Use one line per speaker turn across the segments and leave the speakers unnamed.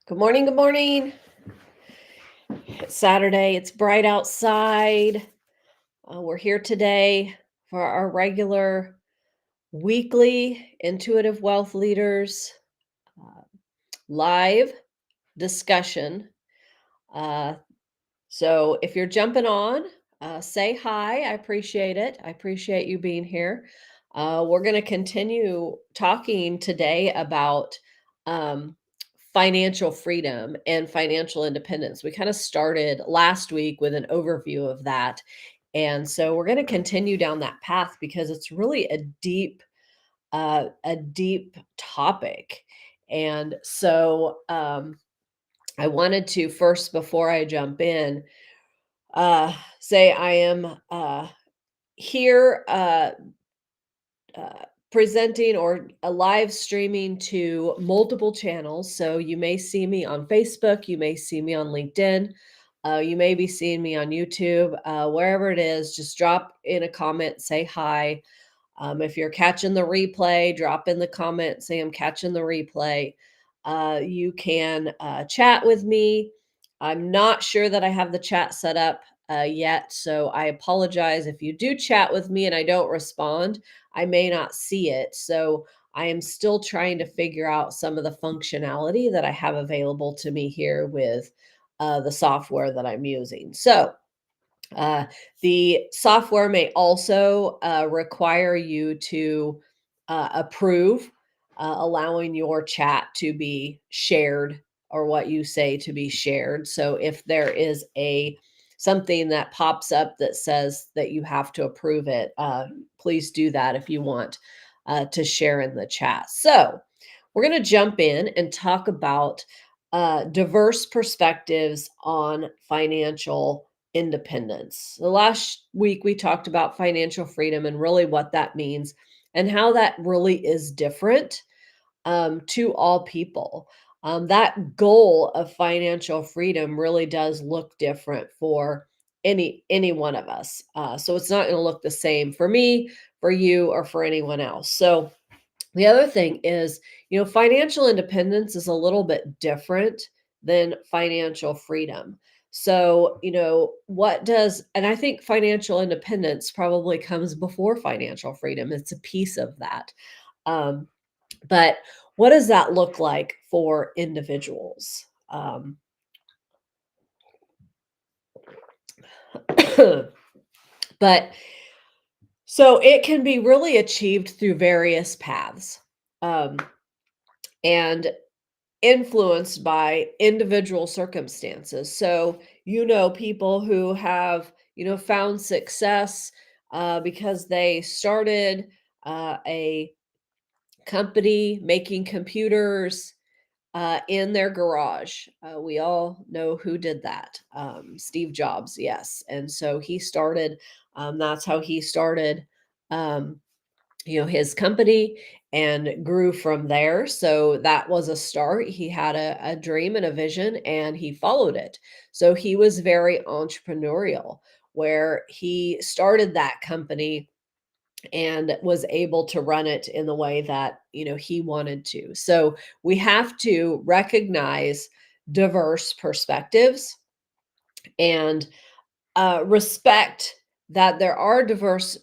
Good morning. Good morning. It's Saturday. It's bright outside. We're here today for our regular weekly Intuitive Wealth Leaders uh, live discussion. Uh, so if you're jumping on, say hi. I appreciate it. I appreciate you being here. We're going to continue talking today about um, financial freedom and financial independence. We kind of started last week with an overview of that. And so we're going to continue down that path because it's really a deep topic. And so I wanted to first, before I jump in, say I am here presenting or live streaming to multiple channels. So you may see me on Facebook, you may see me on LinkedIn, you may be seeing me on YouTube, wherever it is. Just drop in a comment, say hi. If you're catching the replay, drop in the comment, say I'm catching the replay. You can chat with me. I'm not sure that I have the chat set up yet, so I apologize if you do chat with me and I don't respond. I may not see it. So I am still trying to figure out some of the functionality that I have available to me here with the software that I'm using. So uh, the software may also require you to approve, allowing your chat to be shared or what you say to be shared. So if there is a something that pops up that says that you have to approve it, please do that if you want to share in the chat. So we're going to jump in and talk about diverse perspectives on financial independence. The last week we talked about financial freedom and really what that means and how that really is different to all people. That goal of financial freedom really does look different for any one of us. So it's not going to look the same for me, for you, or for anyone else. So the other thing is, financial independence is a little bit different than financial freedom. So, and I think financial independence probably comes before financial freedom. It's a piece of that. Um, but what does that look like for individuals? But so it can be really achieved through various paths. Um, and influenced by individual circumstances. So, people who have, found success because they started a company making computers in their garage. We all know who did that. Steve Jobs, yes. And so he started, that's how he started. Um, his company and grew from there. So that was a start. He had a dream and a vision and he followed it. So he was very entrepreneurial, where he started that company and was able to run it in the way that he wanted to. So we have to recognize diverse perspectives and respect that there are diverse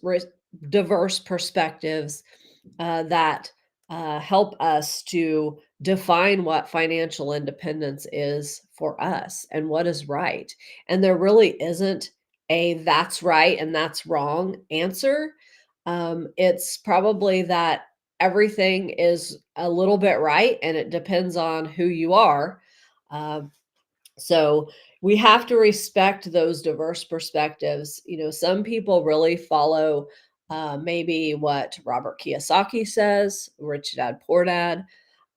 perspectives that help us to define what financial independence is for us and what is right. And there really isn't a that's right and that's wrong answer. It's probably that everything is a little bit right and it depends on who you are. Um, so we have to respect those diverse perspectives. Some people really follow maybe what Robert Kiyosaki says, Rich Dad Poor Dad.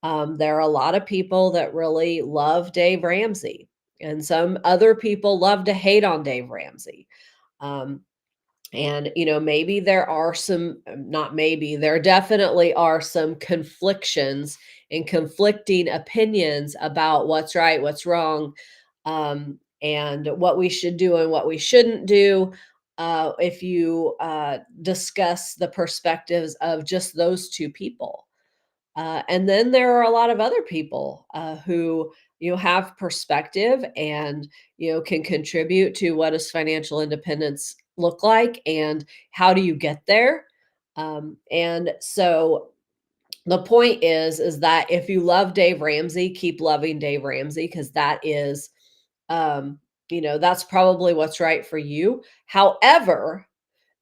There are a lot of people that really love Dave Ramsey, and some other people love to hate on Dave Ramsey. Um, and maybe there are some, not maybe, there definitely are some conflictions and conflicting opinions about what's right, what's wrong, and what we should do and what we shouldn't do. If you discuss the perspectives of just those two people. And then there are a lot of other people who have perspective and can contribute to what does financial independence look like and how do you get there. And so the point is that if you love Dave Ramsey, keep loving Dave Ramsey because that is, um, that's probably what's right for you. However,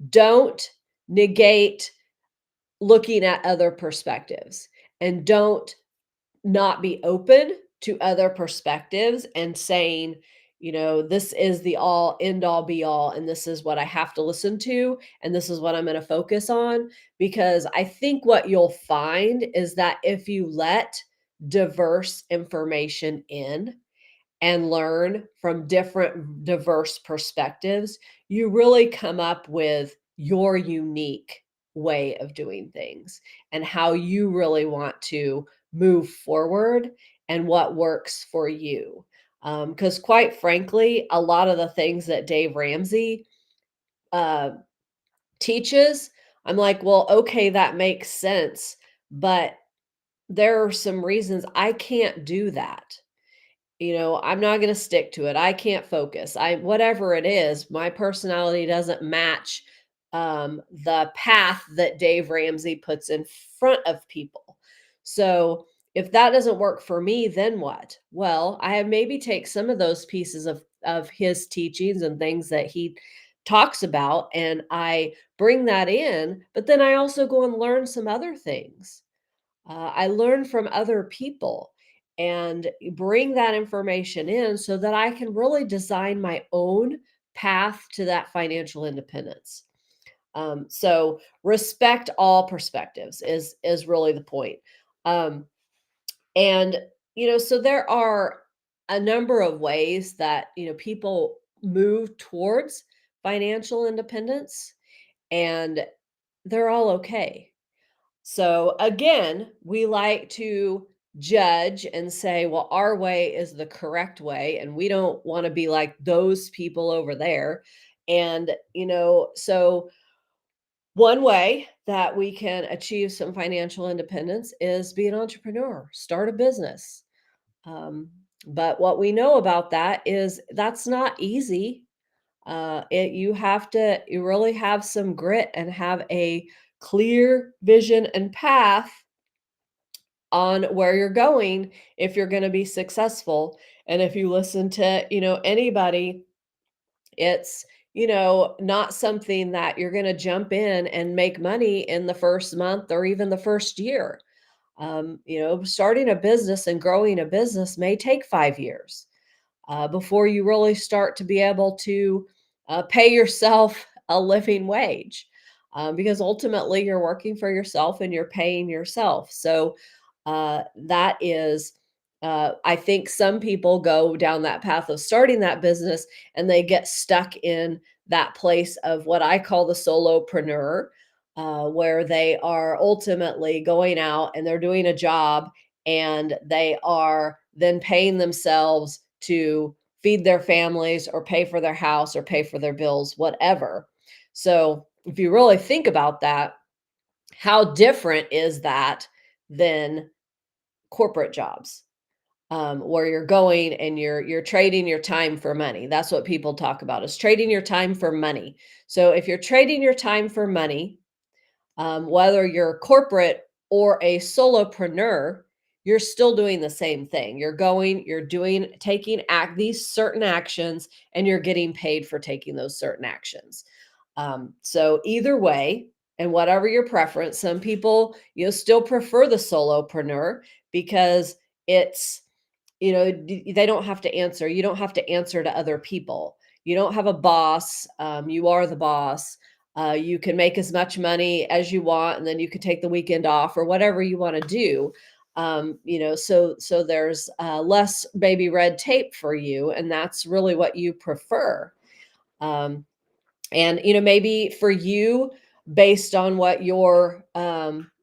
don't negate looking at other perspectives and don't not be open to other perspectives and saying, this is the all end all be all, and this is what I have to listen to, and this is what I'm going to focus on. Because I think what you'll find is that if you let diverse information in, and learn from different diverse perspectives, you really come up with your unique way of doing things and how you really want to move forward and what works for you. Because quite frankly, a lot of the things that Dave Ramsey uh, teaches, I'm like, well, okay, that makes sense, but there are some reasons I can't do that. I'm not going to stick to it. I can't focus. Whatever it is, my personality doesn't match the path that Dave Ramsey puts in front of people. So if that doesn't work for me, then what? Well, I have maybe take some of those pieces of his teachings and things that he talks about, and I bring that in, but then I also go and learn some other things. I learn from other people and bring that information in so that I can really design my own path to that financial independence. So respect all perspectives is really the point. Um, and so there are a number of ways that people move towards financial independence, and they're all okay. So again, we like to judge and say, well, our way is the correct way, and we don't want to be like those people over there. And, so one way that we can achieve some financial independence is be an entrepreneur, start a business. Um, but what we know about that is that's not easy. You really have some grit and have a clear vision and path on where you're going if you're going to be successful. And if you listen to, anybody, it's, not something that you're going to jump in and make money in the first month or even the first year. Starting a business and growing a business may take 5 years before you really start to be able to pay yourself a living wage. Because ultimately you're working for yourself and you're paying yourself. So that is, I think some people go down that path of starting that business and they get stuck in that place of what I call the solopreneur, where they are ultimately going out and they're doing a job and they are then paying themselves to feed their families or pay for their house or pay for their bills, whatever. So if you really think about that, how different is that than corporate jobs, where you're going and you're trading your time for money? That's what people talk about, is trading your time for money. So if you're trading your time for money, whether you're corporate or a solopreneur, you're still doing the same thing. Taking these certain actions, and you're getting paid for taking those certain actions. So either way, and whatever your preference, some people still prefer the solopreneur because it's they don't have to answer. You don't have to answer to other people. You don't have a boss. You are the boss. You can make as much money as you want, and then you can take the weekend off or whatever you want to do. So there's less baby red tape for you, and that's really what you prefer. Um, and, maybe for you, based on what your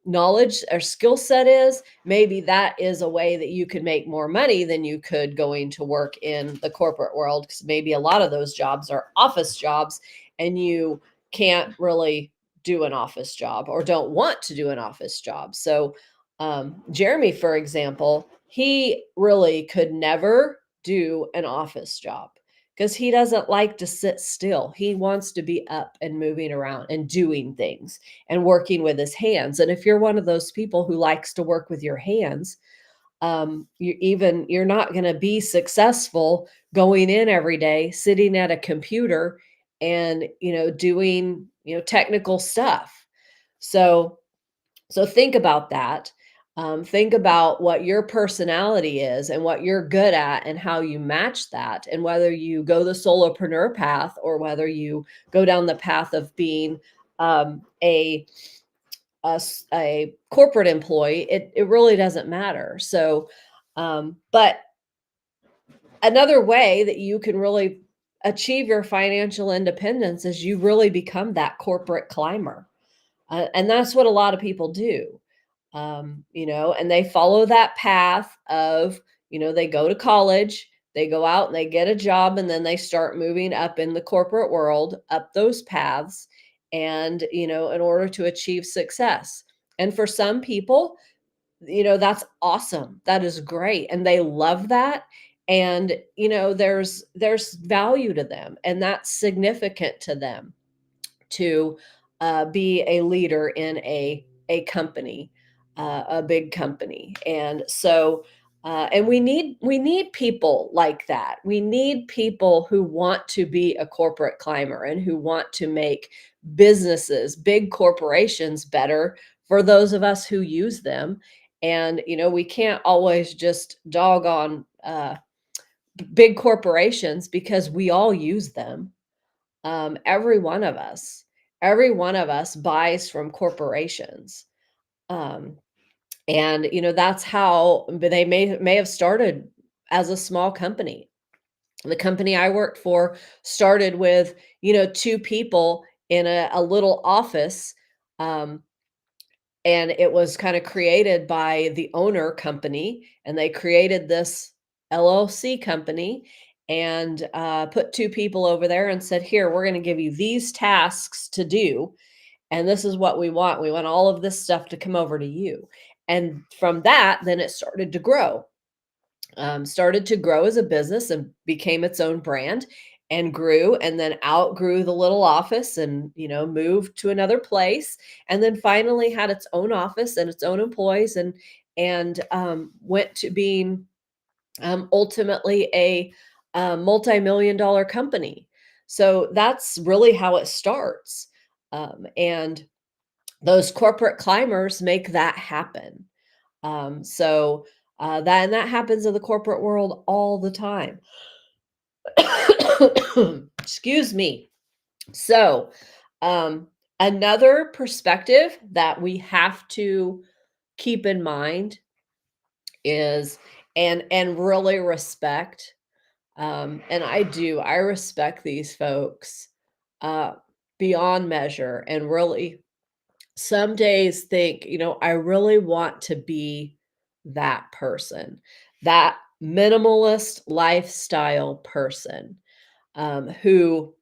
knowledge or skill set is, maybe that is a way that you could make more money than you could going to work in the corporate world. Because maybe a lot of those jobs are office jobs and you can't really do an office job or don't want to do an office job. So, Jeremy, for example, he really could never do an office job because he doesn't like to sit still. He wants to be up and moving around and doing things and working with his hands. And if you're one of those people who likes to work with your hands, you're not going to be successful going in every day, sitting at a computer and, doing, technical stuff. So think about that. Think about what your personality is and what you're good at and how you match that, and whether you go the solopreneur path or whether you go down the path of being um, a, a corporate employee. It really doesn't matter. So, but another way that you can really achieve your financial independence is you really become that corporate climber. And that's what a lot of people do. And they follow that path of, they go to college, they go out and they get a job, and then they start moving up in the corporate world, up those paths, and, in order to achieve success. And for some people, that's awesome. That is great. And they love that. And, there's value to them, and that's significant to them to be a leader in a company, a big company. And so, and we need people like that. We need people who want to be a corporate climber and who want to make businesses, big corporations, better for those of us who use them. And we can't always just dog on big corporations because we all use them. Every one of us, every one of us buys from corporations. Um, and that's how, but they may have started as a small company. The company I worked for started with, two people in a little office. Um, and it was kind of created by the owner company, and they created this LLC company, and put two people over there and said, here, we're going to give you these tasks to do, and this is what we want all of this stuff to come over to you. And from that, then it started to grow as a business and became its own brand, and grew, and then outgrew the little office, and moved to another place, and then finally had its own office and its own employees, and went to being ultimately a multi-million dollar company. So that's really how it starts. And those corporate climbers make that happen. That happens in the corporate world all the time. Excuse me. So, another perspective that we have to keep in mind is, and really respect, and I respect these folks uh, beyond measure, and really some days think, I really want to be that person, that minimalist lifestyle person, who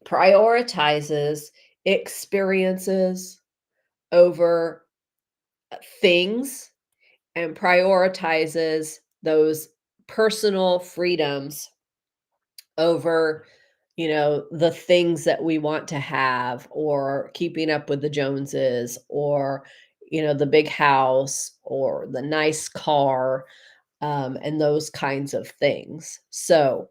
prioritizes experiences over things, and prioritizes those personal freedoms over, the things that we want to have, or keeping up with the Joneses, or, the big house or the nice car, and those kinds of things. So,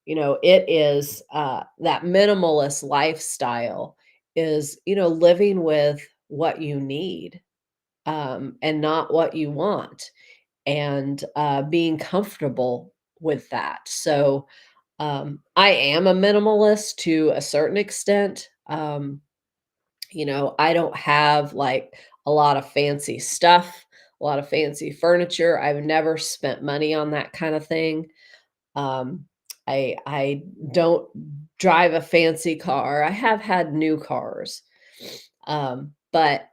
it is that minimalist lifestyle is, living with what you need, and not what you want, and being comfortable with that. So, I am a minimalist to a certain extent. I don't have like a lot of fancy stuff, a lot of fancy furniture. I've never spent money on that kind of thing. Um, I don't drive a fancy car. I have had new cars, but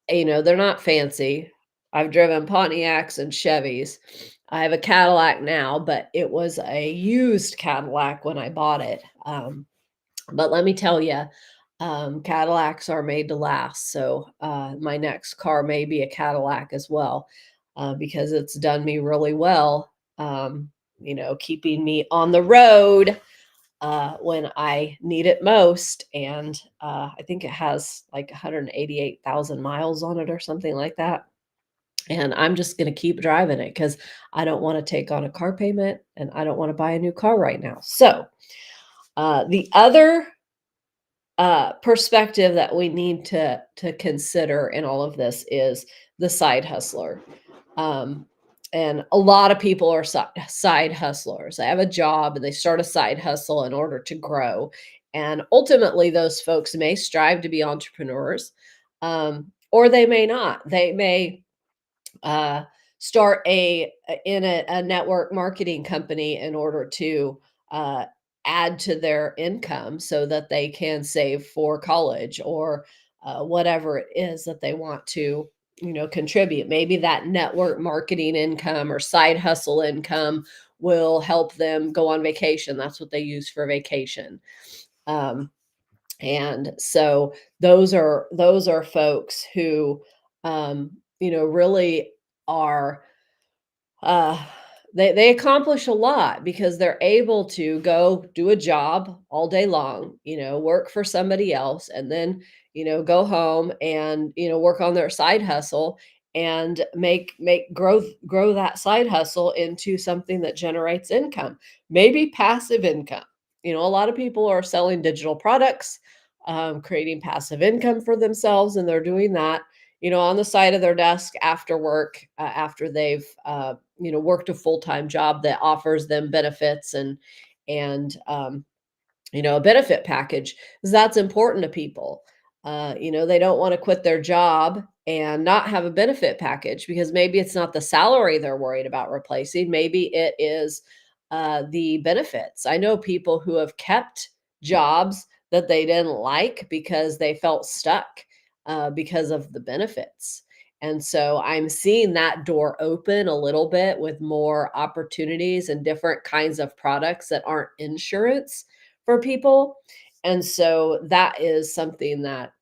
they're not fancy. I've driven Pontiacs and Chevys. I have a Cadillac now, but it was a used Cadillac when I bought it. But let me tell you, Cadillacs are made to last, so, my next car may be a Cadillac as well, because it's done me really well, keeping me on the road, when I need it most, and, I think it has, like, 188,000 miles on it or something like that, and I'm just gonna keep driving it because I don't wanna take on a car payment, and I don't wanna buy a new car right now. So, the other perspective that we need to consider in all of this is the side hustler. Um, and a lot of people are side hustlers. They have a job and they start a side hustle in order to grow. And ultimately, those folks may strive to be entrepreneurs, or they may not. They may uh, start a network marketing company in order to uh, add to their income so that they can save for college or whatever it is that they want to contribute. Maybe that network marketing income or side hustle income will help them go on vacation. That's what they use for vacation. um, and so those are folks who really are uh they accomplish a lot because they're able to go do a job all day long, work for somebody else, and then go home and work on their side hustle and make grow that side hustle into something that generates income, maybe passive income. A lot of people are selling digital products, creating passive income for themselves, and they're doing that on the side of their desk after work, after they've worked a full-time job that offers them benefits and a benefit package, 'cause that's important to people. They don't want to quit their job and not have a benefit package because maybe it's not the salary they're worried about replacing. Maybe it is the benefits. I know people who have kept jobs that they didn't like because they felt stuck because of the benefits. And so I'm seeing that door open a little bit with more opportunities and different kinds of products that aren't insurance for people. And so that is something that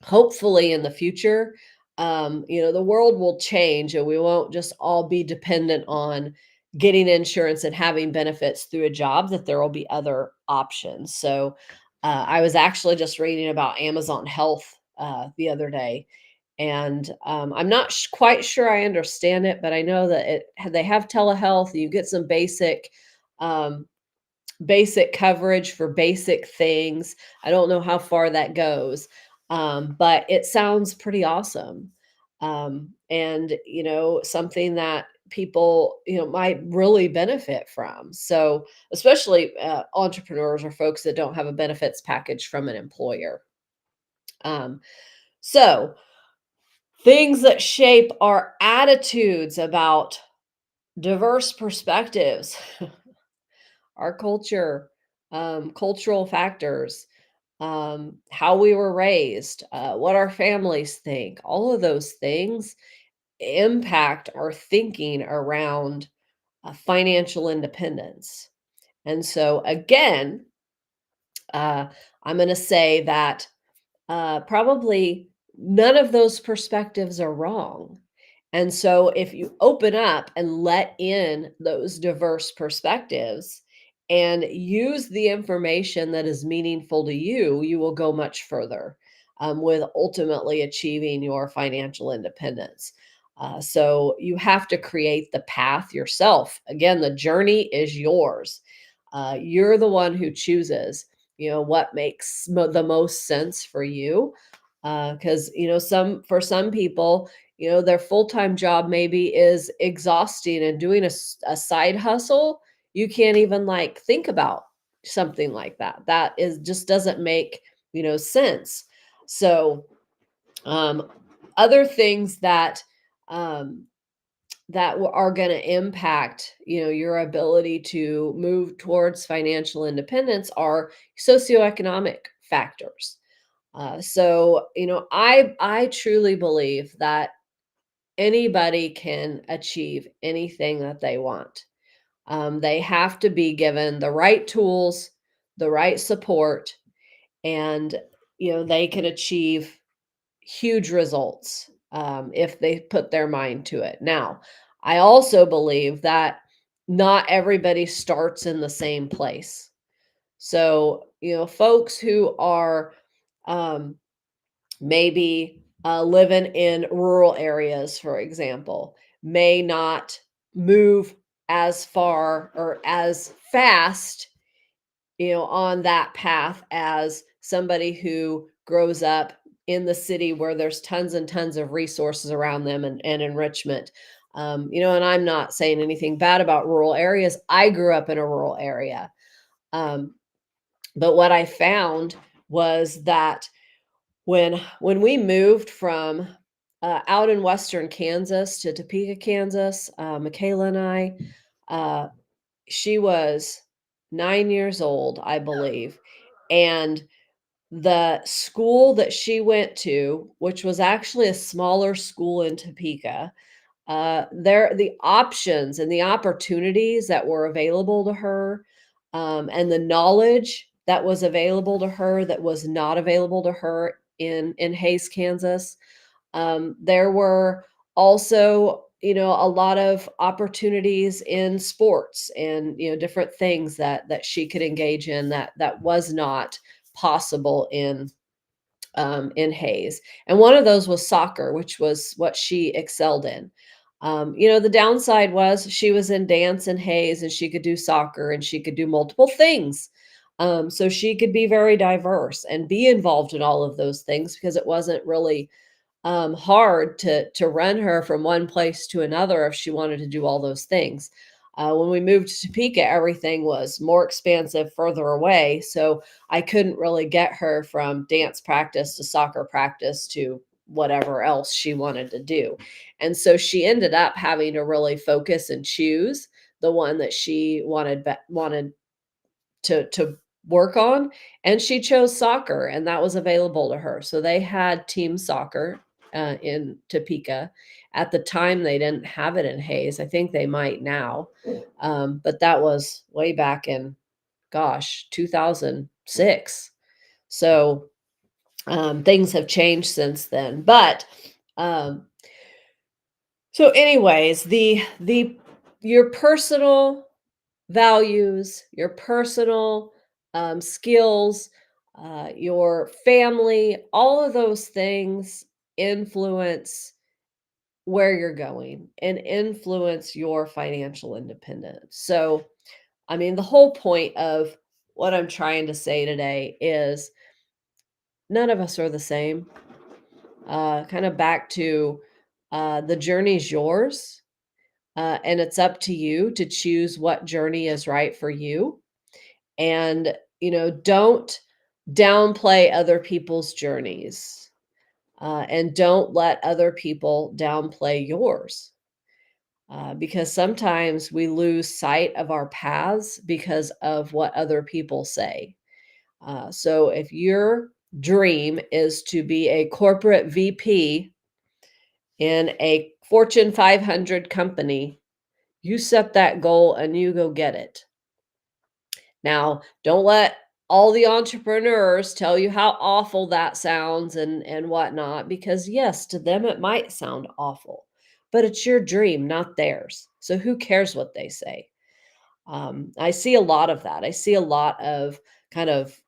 hopefully in the future, the world will change and we won't just all be dependent on getting insurance and having benefits through a job, that there will be other options. So I was actually just reading about Amazon Health the other day. And I'm not quite sure I understand it, but I know that they have telehealth. You get some um, basic coverage for basic things. I don't know how far that goes, but it sounds pretty awesome. And, something that people, might really benefit from. So, especially entrepreneurs or folks that don't have a benefits package from an employer. Um, so, things that shape our attitudes about diverse perspectives, our culture, cultural factors, how we were raised, what our families think, all of those things impact our thinking around financial independence. And so, again, uh, I'm going to say that probably none of those perspectives are wrong. And so, if you open up and let in those diverse perspectives and use the information that is meaningful to you, you will go much further with ultimately achieving your financial independence. So, you have to create the path yourself. Again, the journey is yours. You're the one who chooses what makes the most sense for you, because some people, their full-time job maybe is exhausting, and doing a side hustle, you can't even like think about something like that. That is just doesn't make sense. So um other things that um are going to impact your ability to move towards financial independence are socioeconomic factors. So I truly believe that anybody can achieve anything that they want. They have to be given the right tools, the right support, and they can achieve huge results if they put their mind to it. Now, I also believe that not everybody starts in the same place. So, folks who are um, maybe living in rural areas, for example, may not move as far or as fast, on that path as somebody who grows up in the city where there's tons and tons of resources around them and enrichment. And I'm not saying anything bad about rural areas. I grew up in a rural area. Um, but what I found was that when we moved from out in western Kansas to Topeka, Kansas, Michaela and I, uh, she was 9 years old, I believe, and the school that she went to, which was actually a smaller school in Topeka, the options and the opportunities that were available to her, and the knowledge that was available to her that was not available to her in Hays, Kansas. There were also, a lot of opportunities in sports and different things that she could engage in that was not possible in Hayes. And one of those was soccer, which was what she excelled in. The downside was she was in dance and Hayes and she could do soccer and she could do multiple things. So she could be very diverse and be involved in all of those things because it wasn't really hard to run her from one place to another if she wanted to do all those things. When we moved to Topeka, everything was more expansive, further away. So I couldn't really get her from dance practice to soccer practice to whatever else she wanted to do. And so she ended up having to really focus and choose the one that she wanted to work on, and she chose soccer, and that was available to her. So they had team soccer in Topeka. At the time, they didn't have it in Hayes. I think they might now, but that was way back in, gosh, 2006. So things have changed since then. But um, so, anyways, the your personal values, your personal skills, your family, all of those things influence where you're going and influence your financial independence. So, I mean, the whole point of what I'm trying to say today is none of us are the same. Kind of back to the journey's yours, and it's up to you to choose what journey is right for you. And, don't downplay other people's journeys, and don't let other people downplay yours. Because sometimes we lose sight of our paths because of what other people say. So if your dream is to be a corporate VP in a Fortune 500 company, you set that goal and you go get it. Now, don't let all the entrepreneurs tell you how awful that sounds and whatnot, because yes, to them it might sound awful, but it's your dream, not theirs. So who cares what they say? I see a lot of that. I see a lot of kind of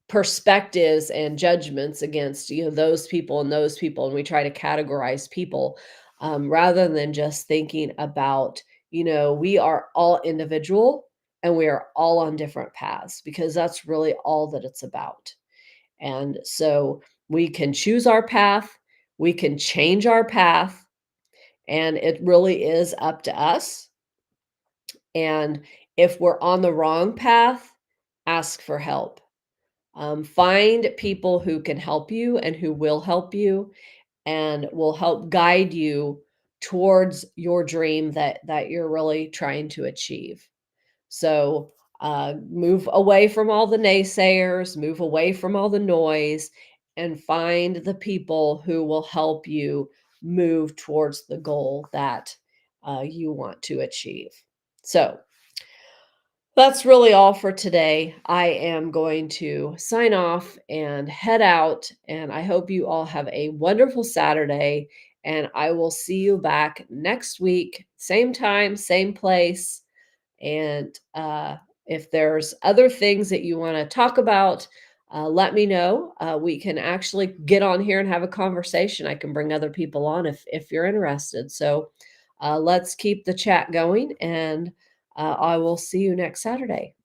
perspectives and judgments against those people and those people, and we try to categorize people rather than just thinking about we are all individual and we are all on different paths, because that's really all that it's about. And so we can choose our path, we can change our path, and it really is up to us. And if we're on the wrong path, ask for help. Find people who can help you and who will help you and will help guide you towards your dream that you're really trying to achieve. So move away from all the naysayers, move away from all the noise, and find the people who will help you move towards the goal that you want to achieve. So That's really all for today. I am going to sign off and head out, and I hope you all have a wonderful Saturday. And I will see you back next week, same time, same place. And if there's other things that you want to talk about, let me know. We can actually get on here and have a conversation. I can bring other people on if you're interested. So let's keep the chat going, and I will see you next Saturday.